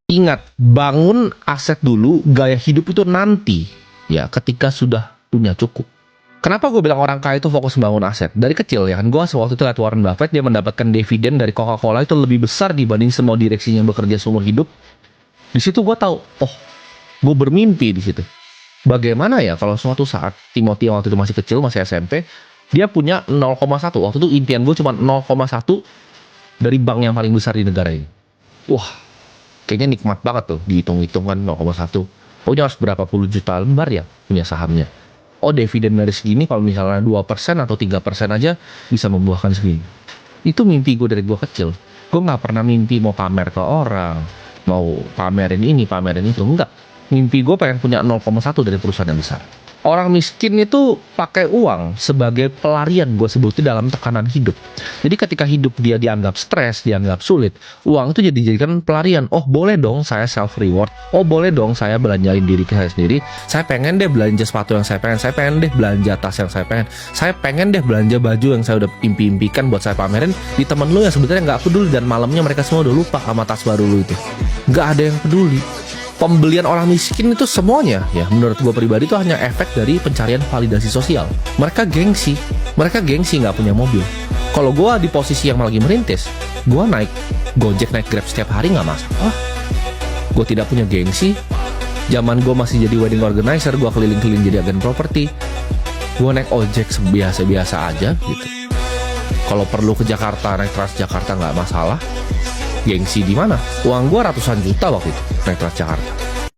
Ingat, bangun aset dulu, gaya hidup itu nanti, ya, ketika sudah punya cukup. Kenapa gue bilang orang kaya itu fokus membangun aset? Dari kecil ya kan, gue waktu itu lihat Warren Buffett, dia mendapatkan dividen dari Coca-Cola itu lebih besar dibanding semua direksinya yang bekerja seumur hidup. Di situ gue tahu, oh, gue bermimpi di situ. Bagaimana ya kalau suatu saat Timothy yang waktu itu masih kecil, masih SMP, dia punya 0,1. Waktu itu impian gue cuma 0,1 dari bank yang paling besar di negara ini. Wah, kayaknya nikmat banget tuh dihitung-hitung kan 0,1. Pokoknya harus berapa puluh juta lembar ya punya sahamnya. Oh, dividen dari segini kalau misalnya 2% atau 3% aja bisa membuahkan segini. Itu mimpi gue dari gue kecil. Gue nggak pernah mimpi mau pamer ke orang, mau pamerin ini, pamerin itu. Enggak. Mimpi gue pengen punya 0,1 dari perusahaan yang besar. Orang miskin itu pakai uang sebagai pelarian, gue sebutnya, dalam tekanan hidup. Jadi ketika hidup dia dianggap stres, dianggap sulit, uang itu dijadikan pelarian. Oh, boleh dong saya self reward. Oh, boleh dong saya belanjain diri saya sendiri. Saya pengen deh belanja sepatu yang saya pengen. Saya pengen deh belanja tas yang saya pengen. Saya pengen deh belanja baju yang saya udah impi-impikan buat saya pamerin di temen lu yang sebenarnya nggak peduli, dan malamnya mereka semua udah lupa sama tas baru lu itu. Nggak ada yang peduli. Pembelian orang miskin itu semuanya, ya menurut gue pribadi, itu hanya efek dari pencarian validasi sosial. Mereka gengsi nggak punya mobil. Kalau gue di posisi yang lagi merintis, gue naik Gojek, naik Grab setiap hari nggak masalah. Gue tidak punya gengsi. Zaman gue masih jadi wedding organizer, gue keliling-keliling jadi agen properti, gue naik ojek biasa-biasa aja gitu. Kalau perlu ke Jakarta naik Transjakarta nggak masalah. Gengsi di mana? Uang gue ratusan juta waktu itu naik Transjakarta.